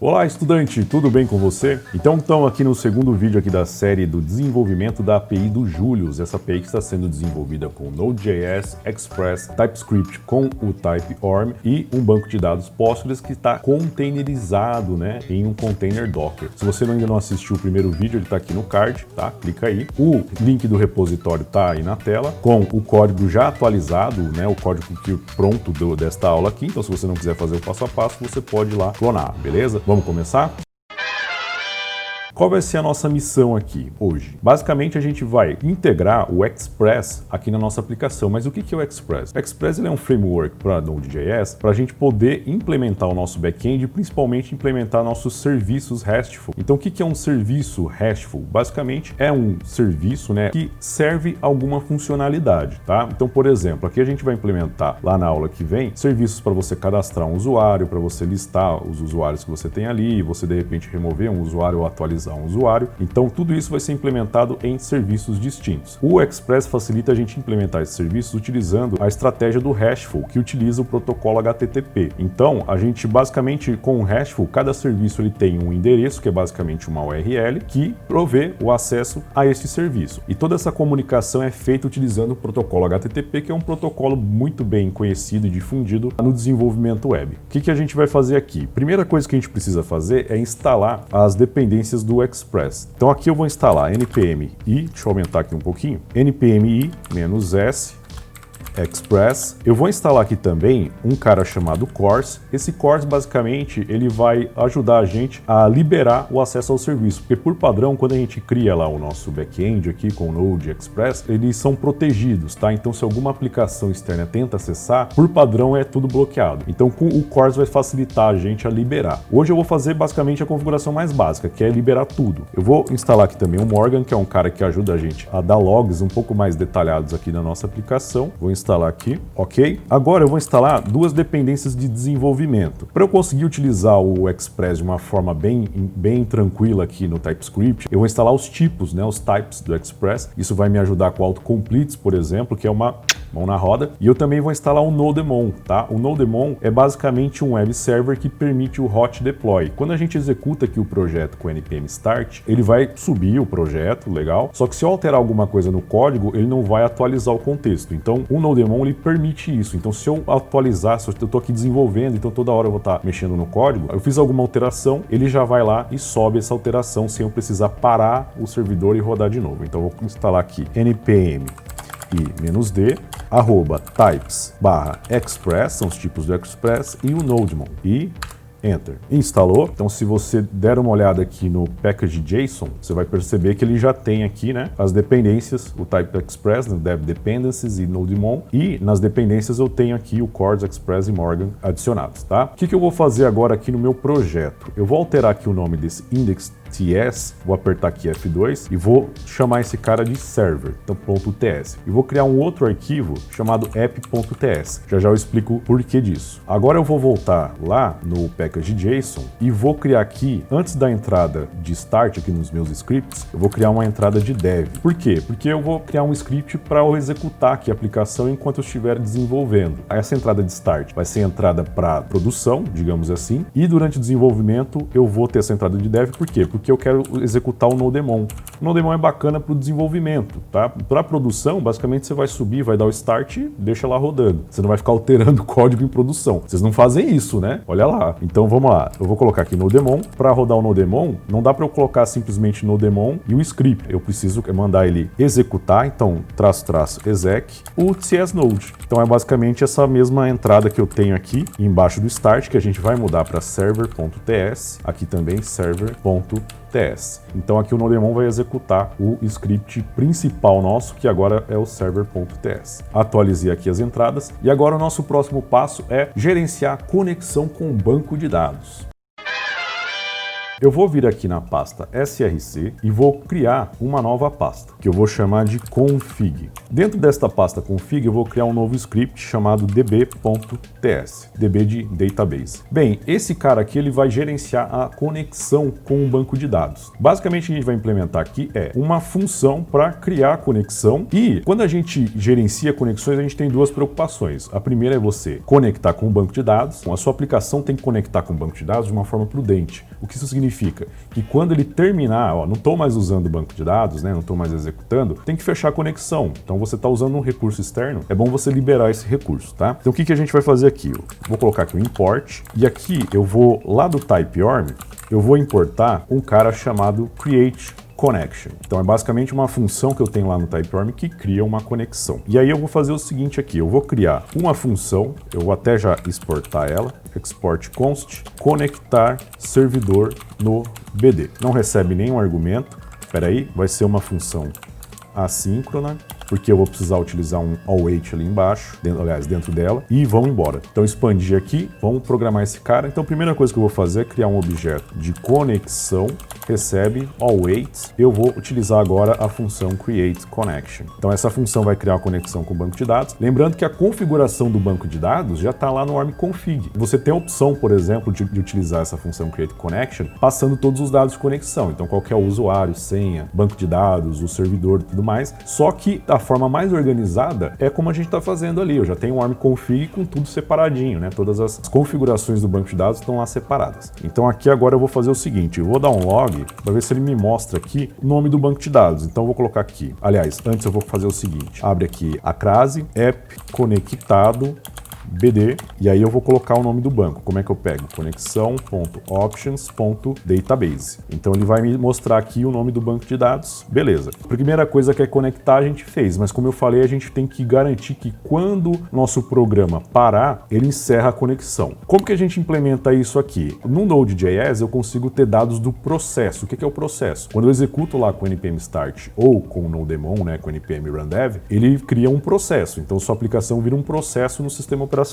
Olá, estudante, tudo bem com você? Então estamos aqui no segundo vídeo aqui da série do desenvolvimento da API do Julius. Essa API que está sendo desenvolvida com Node.js, Express, TypeScript com o TypeOrm e um banco de dados Postgres que está containerizado, em um container Docker. Se você ainda não assistiu o primeiro vídeo, ele está aqui no card, tá? Clica aí. O link do repositório está aí na tela, com o código já atualizado, o código pronto desta aula aqui. Então, se você não quiser fazer o passo a passo, você pode ir lá clonar, beleza? Vamos começar? Qual vai ser a nossa missão aqui hoje? Basicamente, a gente vai integrar o Express aqui na nossa aplicação. Mas o que é o Express? O Express ele é um framework para Node.js para a gente poder implementar o nosso back-end e principalmente implementar nossos serviços RESTful. Então, o que é um serviço RESTful? Basicamente, é um serviço que serve alguma funcionalidade, tá? Então, por exemplo, aqui a gente vai implementar lá na aula que vem serviços para você cadastrar um usuário, para você listar os usuários que você tem ali, você de repente remover um usuário ou atualizar um usuário. Então, tudo isso vai ser implementado em serviços distintos. O Express facilita a gente implementar esses serviços utilizando a estratégia do RESTful, que utiliza o protocolo HTTP. Então, a gente basicamente com o RESTful, cada serviço ele tem um endereço, que é basicamente uma URL, que provê o acesso a este serviço. E toda essa comunicação é feita utilizando o protocolo HTTP, que é um protocolo muito bem conhecido e difundido no desenvolvimento web. O que a gente vai fazer aqui? Primeira coisa que a gente precisa fazer é instalar as dependências do Express. Então aqui eu vou instalar npm i, deixa eu aumentar aqui um pouquinho, npm i-s Express. Eu vou instalar aqui também um cara chamado CORS. Esse CORS basicamente ele vai ajudar a gente a liberar o acesso ao serviço, porque por padrão quando a gente cria lá o nosso back-end aqui com o Node Express, eles são protegidos, tá? Então se alguma aplicação externa tenta acessar, por padrão é tudo bloqueado. Então o CORS vai facilitar a gente a liberar. Hoje eu vou fazer basicamente a configuração mais básica, que é liberar tudo. Eu vou instalar aqui também o Morgan, que é um cara que ajuda a gente a dar logs um pouco mais detalhados aqui na nossa aplicação. Vou instalar aqui, ok? Agora eu vou instalar duas dependências de desenvolvimento. Para eu conseguir utilizar o Express de uma forma bem tranquila aqui no TypeScript, eu vou instalar os tipos, os types do Express. Isso vai me ajudar com autocompletes, por exemplo, que é uma mão na roda. E eu também vou instalar o Nodemon, tá? O Nodemon é basicamente um web server que permite o hot deploy. Quando a gente executa aqui o projeto com npm start, ele vai subir o projeto, legal. Só que se eu alterar alguma coisa no código, ele não vai atualizar o contexto. Então, o Nodemon ele permite isso. Então, se eu atualizar, se eu estou aqui desenvolvendo, então toda hora eu vou estar mexendo no código, eu fiz alguma alteração, ele já vai lá e sobe essa alteração sem eu precisar parar o servidor e rodar de novo. Então, eu vou instalar aqui npm i-d /types/express, são os tipos do Express, e o Nodemon. E Enter. Instalou. Então, se você der uma olhada aqui no package.json, você vai perceber que ele já tem aqui, as dependências, o Type Express, Dev Dependencies e Nodemon. E nas dependências eu tenho aqui o CORS, Express e Morgan adicionados, tá? O que eu vou fazer agora aqui no meu projeto? Eu vou alterar aqui o nome desse index.ts, vou apertar aqui F2 e vou chamar esse cara de server, então .ts. E vou criar um outro arquivo chamado app.ts. Já eu explico o porquê disso. Agora eu vou voltar lá no package.json e vou criar aqui, antes da entrada de start aqui nos meus scripts, eu vou criar uma entrada de dev. Por quê? Porque eu vou criar um script para eu executar aqui a aplicação enquanto eu estiver desenvolvendo. Essa entrada de start vai ser entrada para produção, digamos assim, e durante o desenvolvimento eu vou ter essa entrada de dev. Por quê? Porque eu quero executar o Nodemon. O Nodemon é bacana para o desenvolvimento, tá? Para a produção, basicamente você vai subir, vai dar o start e deixa lá rodando. Você não vai ficar alterando o código em produção. Vocês não fazem isso, né? Olha lá. Então vamos lá. Eu vou colocar aqui Nodemon. Para rodar o Nodemon, não dá para eu colocar simplesmente Nodemon e o script. Eu preciso mandar ele executar, então --exec o tsnode. Então é basicamente essa mesma entrada que eu tenho aqui embaixo do start, que a gente vai mudar para server.ts, aqui também server.ts. Então aqui o Nodemon vai executar o script principal nosso, que agora é o server.ts. Atualizei aqui as entradas e agora o nosso próximo passo é gerenciar a conexão com o banco de dados. Eu vou vir aqui na pasta src e vou criar uma nova pasta, que eu vou chamar de config. Dentro desta pasta config, eu vou criar um novo script chamado db.ts, db de database. Bem, esse cara aqui ele vai gerenciar a conexão com o banco de dados. Basicamente, o que a gente vai implementar aqui é uma função para criar a conexão, e quando a gente gerencia conexões, a gente tem duas preocupações. A primeira é você conectar com o banco de dados. A sua aplicação tem que conectar com o banco de dados de uma forma prudente. O que isso significa? Que quando ele terminar, não estou mais usando o banco de dados, né, não estou mais executando, tem que fechar a conexão. Então você está usando um recurso externo, é bom você liberar esse recurso, tá? Então o que a gente vai fazer aqui? Eu vou colocar aqui o import, e aqui eu vou, lá do typeorm, eu vou importar um cara chamado create connection. Então é basicamente uma função que eu tenho lá no typeorm que cria uma conexão. E aí eu vou fazer o seguinte aqui, eu vou criar uma função, eu vou até já exportar ela, export const, conectar servidor no BD. Não recebe nenhum argumento, espera aí, vai ser uma função assíncrona, porque eu vou precisar utilizar um await ali embaixo, dentro dela, e vamos embora. Então expandir aqui, vamos programar esse cara. Então a primeira coisa que eu vou fazer é criar um objeto de conexão, recebe await, eu vou utilizar agora a função create connection. Então essa função vai criar uma conexão com o banco de dados. Lembrando que a configuração do banco de dados já está lá no orm.config. Você tem a opção, por exemplo, de utilizar essa função create connection passando todos os dados de conexão. Então qualquer usuário, senha, banco de dados, o servidor e tudo mais. Só que a forma mais organizada é como a gente está fazendo ali. Eu já tenho um orm.config com tudo separadinho, né? Todas as configurações do banco de dados estão lá separadas. Então aqui agora eu vou fazer o seguinte, eu vou dar um log para ver se ele me mostra aqui o nome do banco de dados. Então eu vou colocar aqui. Aliás, antes eu vou fazer o seguinte, abre aqui a crase, app conectado BD, e aí eu vou colocar o nome do banco. Como é que eu pego? Conexão.options.database. Então ele vai me mostrar aqui o nome do banco de dados. Beleza. A primeira coisa que é conectar a gente fez, mas como eu falei, a gente tem que garantir que quando nosso programa parar, ele encerra a conexão. Como que a gente implementa isso aqui? No Node.js eu consigo ter dados do processo. O que é o processo? Quando eu executo lá com o npm start ou com o nodemon, né, com o npm rundev, ele cria um processo. Então sua aplicação vira um processo no sistema operacional.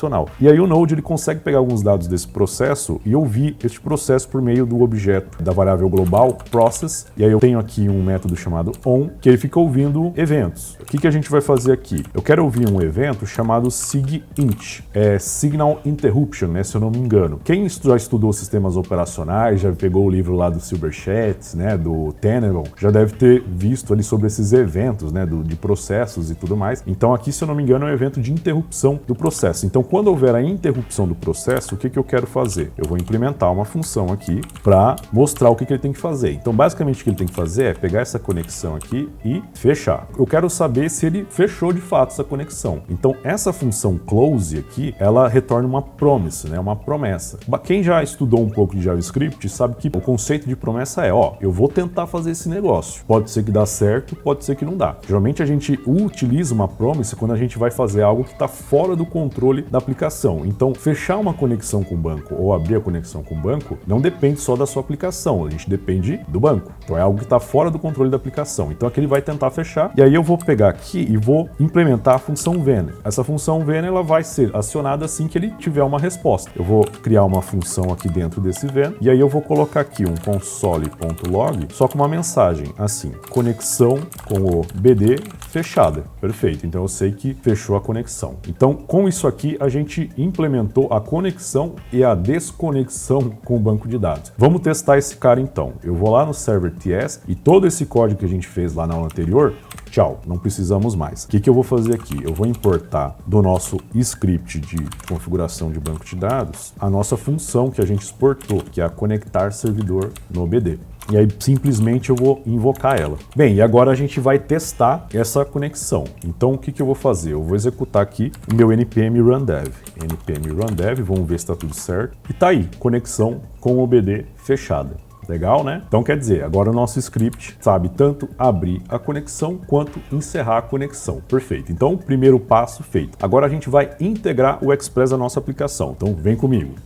E aí o Node ele consegue pegar alguns dados desse processo e ouvir este processo por meio do objeto da variável global process. E aí eu tenho aqui um método chamado on, que ele fica ouvindo eventos. O que a gente vai fazer aqui? Eu quero ouvir um evento chamado SIGINT, Signal Interruption, né, se eu não me engano. Quem já estudou sistemas operacionais, já pegou o livro lá do Silberschatz, né, do Tenenbaum, já deve ter visto ali sobre esses eventos, né, de processos e tudo mais. Então aqui, se eu não me engano, é um evento de interrupção do processo. Então, quando houver a interrupção do processo, o que eu quero fazer? Eu vou implementar uma função aqui para mostrar o que ele tem que fazer. Então, basicamente, o que ele tem que fazer é pegar essa conexão aqui e fechar. Eu quero saber se ele fechou de fato essa conexão. Então, essa função close aqui, ela retorna uma promise, né? Uma promessa. Quem já estudou um pouco de JavaScript sabe que o conceito de promessa é, eu vou tentar fazer esse negócio. Pode ser que dá certo, pode ser que não dá. Geralmente, a gente utiliza uma promise quando a gente vai fazer algo que está fora do controle da aplicação. Então, fechar uma conexão com o banco ou abrir a conexão com o banco não depende só da sua aplicação, a gente depende do banco. Então, é algo que está fora do controle da aplicação. Então, aqui ele vai tentar fechar, e aí eu vou pegar aqui e vou implementar a função when. Essa função when, ela vai ser acionada assim que ele tiver uma resposta. Eu vou criar uma função aqui dentro desse when, e aí eu vou colocar aqui um console.log, só com uma mensagem assim, conexão com o BD fechada. Perfeito. Então, eu sei que fechou a conexão. Então, com isso aqui, a gente implementou a conexão e a desconexão com o banco de dados. Vamos testar esse cara então. Eu vou lá no server TS e todo esse código que a gente fez lá na aula anterior, tchau, não precisamos mais. O que eu vou fazer aqui? Eu vou importar do nosso script de configuração de banco de dados a nossa função que a gente exportou, que é a conectar servidor no BD. E aí simplesmente eu vou invocar ela. Bem, e agora a gente vai testar essa conexão. Então o que eu vou fazer? Eu vou executar aqui o meu npm rundev. npm rundev, vamos ver se está tudo certo. E tá aí, conexão com o BD fechada. Legal, né? Então quer dizer, agora o nosso script sabe tanto abrir a conexão quanto encerrar a conexão. Perfeito. Então, primeiro passo feito. Agora a gente vai integrar o Express à nossa aplicação. Então vem comigo.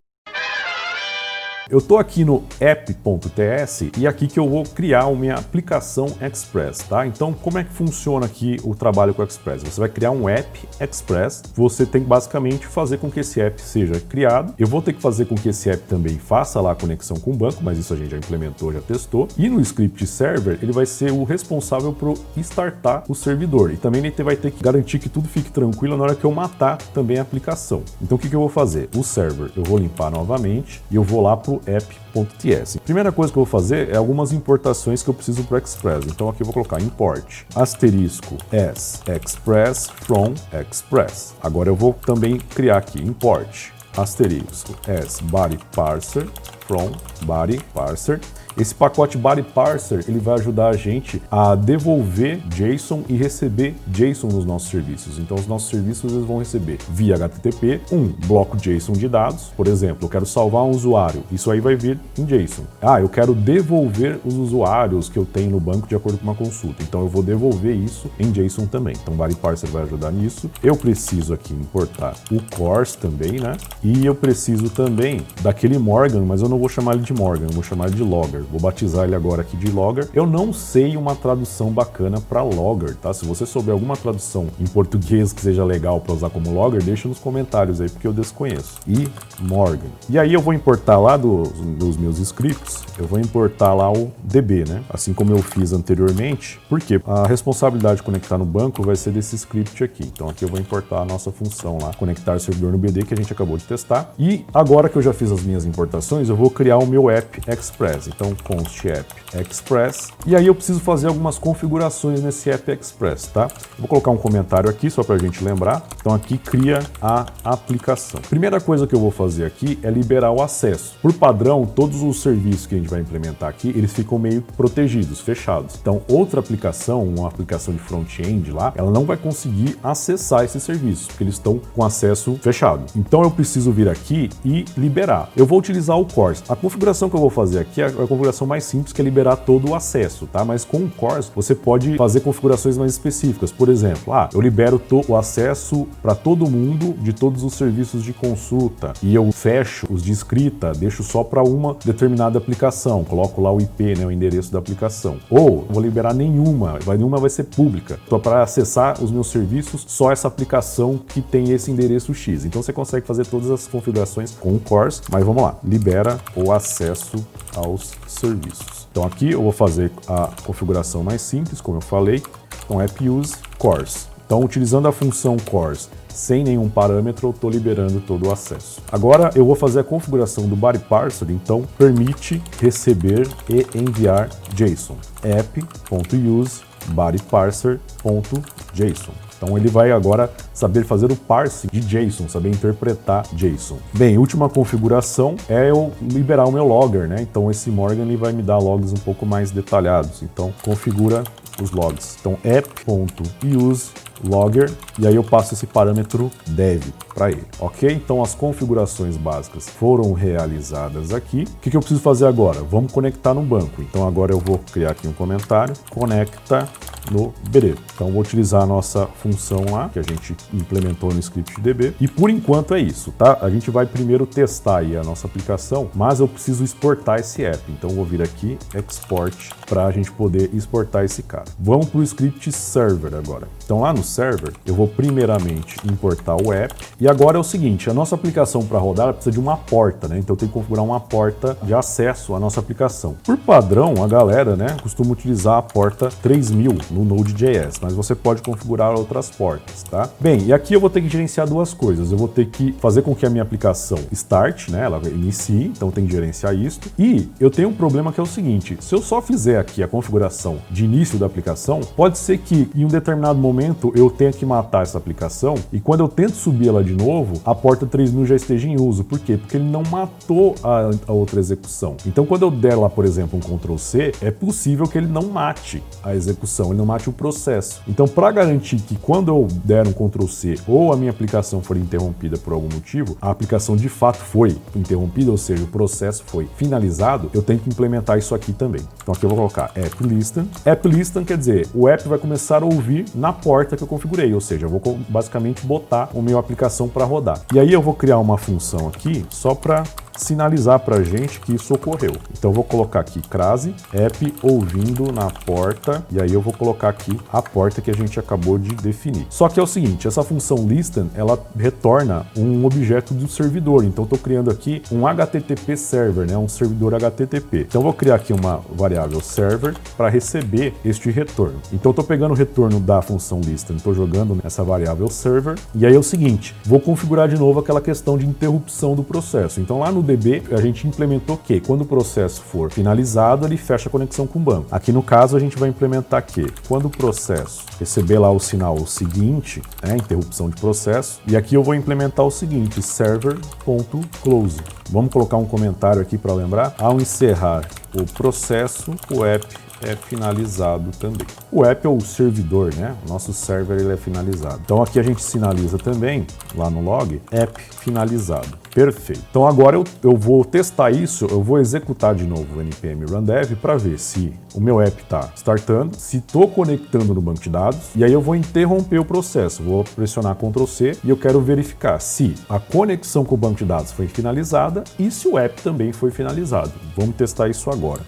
Eu estou aqui no app.ts e aqui que eu vou criar a minha aplicação Express, tá? Então, como é que funciona aqui o trabalho com o Express? Você vai criar um app Express, você tem que basicamente fazer com que esse app seja criado. Eu vou ter que fazer com que esse app também faça lá a conexão com o banco, mas isso a gente já implementou, já testou. E no script server, ele vai ser o responsável por startar o servidor. E também ele vai ter que garantir que tudo fique tranquilo na hora que eu matar também a aplicação. Então, o que eu vou fazer? O server eu vou limpar novamente e eu vou lá para o app.ts. Primeira coisa que eu vou fazer é algumas importações que eu preciso para o Express. Então aqui eu vou colocar import asterisco as express from express. Agora eu vou também criar aqui import asterisco as body parser from body parser. Esse pacote Body Parser, ele vai ajudar a gente a devolver JSON e receber JSON nos nossos serviços. Então, os nossos serviços eles vão receber via HTTP um bloco JSON de dados. Por exemplo, eu quero salvar um usuário. Isso aí vai vir em JSON. Eu quero devolver os usuários que eu tenho no banco de acordo com uma consulta. Então, eu vou devolver isso em JSON também. Então, Body Parser vai ajudar nisso. Eu preciso aqui importar o CORS também, né? E eu preciso também daquele Morgan, mas eu não vou chamar ele de Morgan, eu vou chamar ele de Logger. Vou batizar ele agora aqui de Logger. Eu não sei uma tradução bacana para Logger, tá? Se você souber alguma tradução em português que seja legal para usar como Logger, deixa nos comentários aí, porque eu desconheço. E Morgan. E aí eu vou importar lá dos meus scripts, eu vou importar lá o DB, né? Assim como eu fiz anteriormente, porque a responsabilidade de conectar no banco vai ser desse script aqui. Então aqui eu vou importar a nossa função lá, conectar servidor no BD, que a gente acabou de testar. E agora que eu já fiz as minhas importações, eu vou criar o meu app Express. Então const app Express. E aí eu preciso fazer algumas configurações nesse app Express, tá? Vou colocar um comentário aqui só pra gente lembrar. Então aqui cria a aplicação. Primeira coisa que eu vou fazer aqui é liberar o acesso. Por padrão, todos os serviços que a gente vai implementar aqui, eles ficam meio protegidos, fechados. Então outra aplicação, uma aplicação de front-end lá, ela não vai conseguir acessar esses serviços, porque eles estão com acesso fechado. Então eu preciso vir aqui e liberar. Eu vou utilizar o CORS. A configuração que eu vou fazer aqui é a configuração mais simples, que é liberar todo o acesso, tá? Mas com o CORS você pode fazer configurações mais específicas. Por exemplo, eu libero o acesso para todo mundo de todos os serviços de consulta e eu fecho os de escrita, deixo só para uma determinada aplicação, coloco lá o IP, né, o endereço da aplicação. Ou vou liberar nenhuma vai ser pública. Então, para acessar os meus serviços, só essa aplicação que tem esse endereço X. Então você consegue fazer todas as configurações com o CORS, mas vamos lá, libera o acesso aos serviços. Então aqui eu vou fazer a configuração mais simples, como eu falei. Então app use CORS. Então utilizando a função CORS sem nenhum parâmetro, eu estou liberando todo o acesso. Agora eu vou fazer a configuração do Body Parser, então permite receber e enviar JSON. app.use bodyparser.json. Então ele vai agora saber fazer o parsing de JSON, saber interpretar JSON. Bem, última configuração é eu liberar o meu logger, né? Então esse Morgan ele vai me dar logs um pouco mais detalhados. Então configura os logs. Então app.use logger, e aí eu passo esse parâmetro dev para ele, ok? Então as configurações básicas foram realizadas aqui. O que eu preciso fazer agora? Vamos conectar no banco. Então agora eu vou criar aqui um comentário, conecta no BD. Então vou utilizar a nossa função lá, que a gente implementou no script DB, e por enquanto é isso, tá? A gente vai primeiro testar aí a nossa aplicação, mas eu preciso exportar esse app. Então vou vir aqui, export, para a gente poder exportar esse cara. Vamos para o script server agora. Então lá no server, eu vou primeiramente importar o app, e agora é o seguinte, a nossa aplicação para rodar ela precisa de uma porta, né? Então eu tenho que configurar uma porta de acesso à nossa aplicação. Por padrão, a galera, né, costuma utilizar a porta 3000 no Node.js, mas você pode configurar outras portas, tá? Bem, e aqui eu vou ter que gerenciar duas coisas. Eu vou ter que fazer com que a minha aplicação start, né, ela inicie, então tem que gerenciar isso. E eu tenho um problema que é o seguinte, se eu só fizer aqui a configuração de início da aplicação, pode ser que em um determinado momento eu tenha que matar essa aplicação e quando eu tento subir ela de novo, a porta 3000 já esteja em uso. Por quê? Porque ele não matou a outra execução. Então quando eu der lá, por exemplo, um Ctrl+C, é possível que ele não mate a execução, ele não mate o processo. Então, para garantir que quando eu der um Ctrl+C ou a minha aplicação for interrompida por algum motivo, a aplicação de fato foi interrompida, ou seja, o processo foi finalizado, eu tenho que implementar isso aqui também. Então aqui eu vou colocar app listen. App listen quer dizer, o app vai começar a ouvir na porta que eu configurei, ou seja, eu vou basicamente botar a minha aplicação para rodar. E aí eu vou criar uma função aqui só para sinalizar para a gente que isso ocorreu. Então eu vou colocar aqui crase, app ouvindo na porta, e aí eu vou colocar aqui a porta que a gente acabou de definir. Só que é o seguinte, essa função listen, ela retorna um objeto do servidor. Então eu estou criando aqui um HTTP server, né, um servidor HTTP. Então eu vou criar aqui uma variável server para receber este retorno. Então eu estou pegando o retorno da função listen, estou jogando nessa variável server, e aí é o seguinte, vou configurar de novo aquela questão de interrupção do processo. Então lá no DB a gente implementou que quando o processo for finalizado, ele fecha a conexão com o banco. Aqui no caso a gente vai implementar que quando o processo receber lá o sinal seguinte, né, interrupção de processo, e aqui eu vou implementar o seguinte, server.close. Vamos colocar um comentário aqui para lembrar. Ao encerrar o processo, o app é finalizado também. O app é o servidor, né? O nosso server ele é finalizado. Então aqui a gente sinaliza também, lá no log, app finalizado. Perfeito. Então agora eu vou testar isso, eu vou executar de novo o npm run dev para ver se o meu app está startando, se estou conectando no banco de dados, e aí eu vou interromper o processo. Vou pressionar Ctrl C e eu quero verificar se a conexão com o banco de dados foi finalizada e se o app também foi finalizado. Vamos testar isso agora.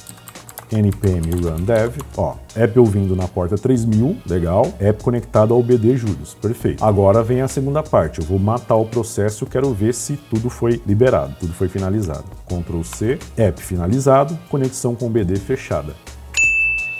npm run dev, ó, app ouvindo na porta 3000, legal, app conectado ao BD Julius, perfeito. Agora vem a segunda parte, eu vou matar o processo e quero ver se tudo foi liberado, tudo foi finalizado. Ctrl C, app finalizado, conexão com o BD fechada.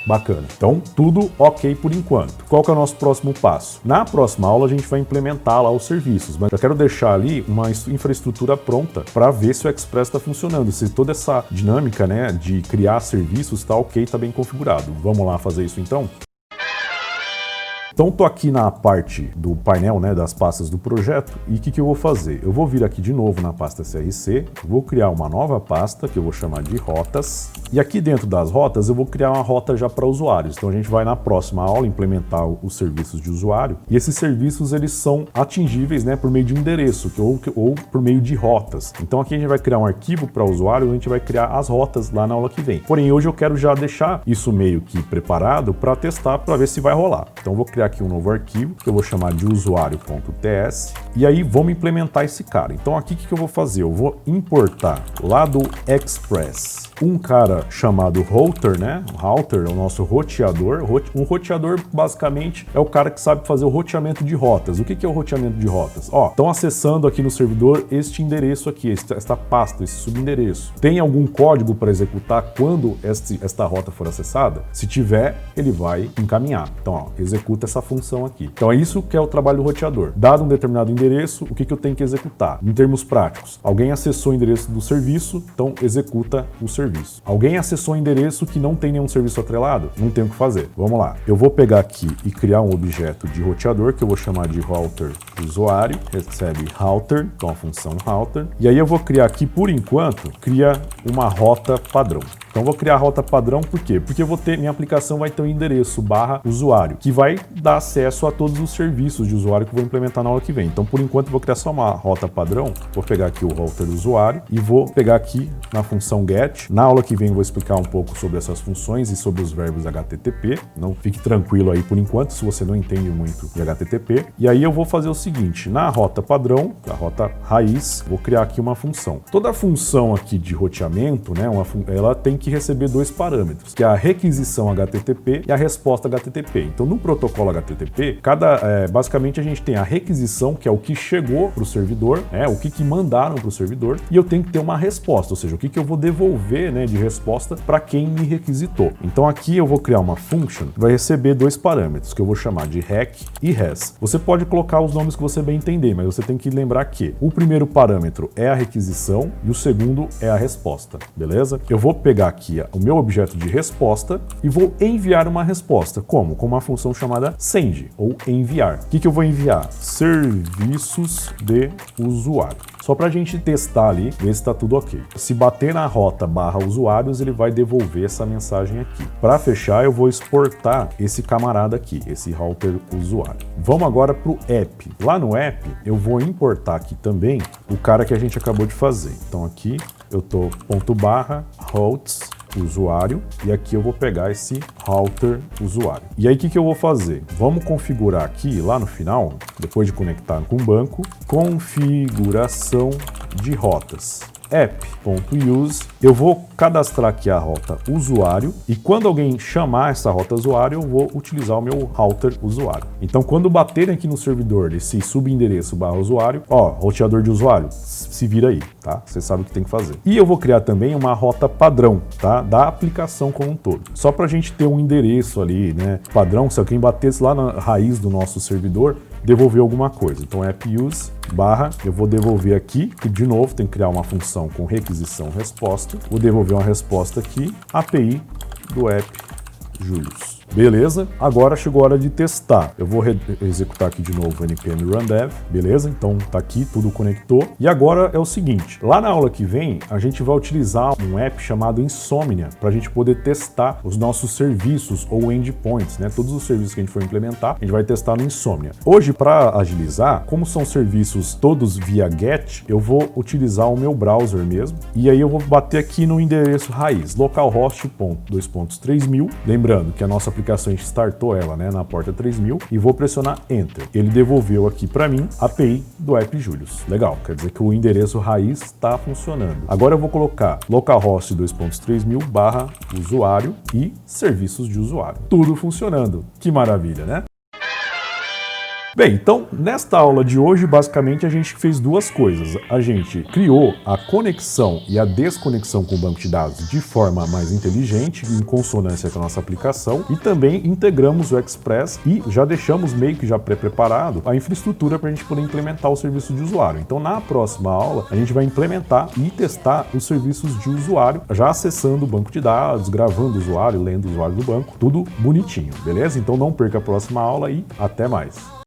Bacana. Então, tudo ok por enquanto. Qual que é o nosso próximo passo? Na próxima aula, a gente vai implementar lá os serviços, mas eu quero deixar ali uma infraestrutura pronta para ver se o Express está funcionando, se toda essa dinâmica, né, de criar serviços está ok, está bem configurado. Vamos lá fazer isso então? Então, estou aqui na parte do painel, né, das pastas do projeto, e o que eu vou fazer? Eu vou vir aqui de novo na pasta CRC, vou criar uma nova pasta que eu vou chamar de rotas, e aqui dentro das rotas eu vou criar uma rota já para usuários. Então a gente vai na próxima aula implementar os serviços de usuário, e esses serviços eles são atingíveis, né, por meio de um endereço ou por meio de rotas. Então aqui a gente vai criar um arquivo para usuário, a gente vai criar as rotas lá na aula que vem. Porém, hoje eu quero já deixar isso meio que preparado para testar, para ver se vai rolar. Então eu vou criar aqui um novo arquivo que eu vou chamar de usuário.ts, e aí vamos implementar esse cara. Então aqui o que eu vou fazer? Eu vou importar lá do Express um cara chamado router, né? O router é o nosso roteador. Um roteador basicamente é o cara que sabe fazer o roteamento de rotas. O que é o roteamento de rotas? Ó, estão acessando aqui no servidor este endereço aqui, esta pasta, esse subendereço. Tem algum código para executar quando esta rota for acessada? Se tiver, ele vai encaminhar. Então, ó, executa essa função aqui. Então é isso que é o trabalho do roteador. Dado um determinado endereço, o que eu tenho que executar? Em termos práticos, alguém acessou o endereço do serviço, então executa o serviço. Alguém acessou um endereço que não tem nenhum serviço atrelado? Não tem o que fazer. Vamos lá. Eu vou pegar aqui e criar um objeto de roteador que eu vou chamar de router usuário, recebe router, então a função router. E aí eu vou criar aqui, por enquanto, cria uma rota padrão. Então vou criar a rota padrão, por quê? Porque eu vou ter, minha aplicação vai ter um endereço /usuário, que vai dar acesso a todos os serviços de usuário que eu vou implementar na aula que vem. Então por enquanto eu vou criar só uma rota padrão, vou pegar aqui o router usuário e vou pegar aqui na função get. Na aula que vem eu vou explicar um pouco sobre essas funções e sobre os verbos HTTP, não fique tranquilo aí por enquanto, se você não entende muito de HTTP. E aí eu vou fazer o seguinte, na rota padrão, a rota raiz, vou criar aqui uma função. Toda função aqui de roteamento, né, ela tem que receber dois parâmetros, que é a requisição HTTP e a resposta HTTP. Então, no protocolo HTTP, basicamente a gente tem a requisição, que é o que chegou para o servidor, o que mandaram para o servidor, e eu tenho que ter uma resposta, ou seja, o que eu vou devolver, né, de resposta para quem me requisitou. Então, aqui eu vou criar uma function que vai receber dois parâmetros, que eu vou chamar de req e res. Você pode colocar os nomes que você bem entender, mas você tem que lembrar que o primeiro parâmetro é a requisição e o segundo é a resposta, beleza? Eu vou pegar aqui o meu objeto de resposta e vou enviar uma resposta. Como? Com uma função chamada send, ou enviar. O que eu vou enviar? Serviços de usuário. Só para a gente testar ali, ver se está tudo ok. Se bater na rota /usuários, ele vai devolver essa mensagem aqui. Para fechar, eu vou exportar esse camarada aqui, esse router usuário. Vamos agora para o app. Lá no app, eu vou importar aqui também o cara que a gente acabou de fazer. Então aqui eu tô /routes usuário, e aqui eu vou pegar esse router usuário. E aí o que eu vou fazer? Vamos configurar aqui, lá no final, depois de conectar com o banco, configuração de rotas. app.use, eu vou cadastrar aqui a rota usuário e quando alguém chamar essa rota usuário, eu vou utilizar o meu router usuário. Então, quando baterem aqui no servidor esse subendereço /usuário, ó, roteador de usuário, se vira aí, tá? Você sabe o que tem que fazer. E eu vou criar também uma rota padrão, tá? Da aplicação como um todo. Só pra gente ter um endereço ali, né? Padrão, se alguém batesse lá na raiz do nosso servidor, devolver alguma coisa. Então, app.use eu vou devolver aqui, que de novo tem que criar uma função com requisição resposta. Vou devolver uma resposta aqui, API do app Julius. Beleza? Agora chegou a hora de testar. Eu vou executar aqui de novo o npm run dev. Beleza? Então tá aqui, tudo conectou. E agora é o seguinte, lá na aula que vem, a gente vai utilizar um app chamado Insomnia para a gente poder testar os nossos serviços ou endpoints, né? Todos os serviços que a gente for implementar, a gente vai testar no Insomnia. Hoje, para agilizar, como são serviços todos via GET, eu vou utilizar o meu browser mesmo. E aí eu vou bater aqui no endereço raiz, localhost.2.3000. Lembrando que a nossa aplicação, a gente startou ela, né, na porta 3000 e vou pressionar Enter. Ele devolveu aqui para mim a API do app Julius. Legal, quer dizer que o endereço raiz está funcionando. Agora eu vou colocar localhost 2.3000 /usuário e serviços de usuário. Tudo funcionando. Que maravilha, né? Bem, então, nesta aula de hoje, basicamente, a gente fez duas coisas. A gente criou a conexão e a desconexão com o banco de dados de forma mais inteligente, em consonância com a nossa aplicação, e também integramos o Express e já deixamos meio que já pré-preparado a infraestrutura para a gente poder implementar o serviço de usuário. Então, na próxima aula, a gente vai implementar e testar os serviços de usuário, já acessando o banco de dados, gravando o usuário, lendo o usuário do banco, tudo bonitinho, beleza? Então, não perca a próxima aula e até mais!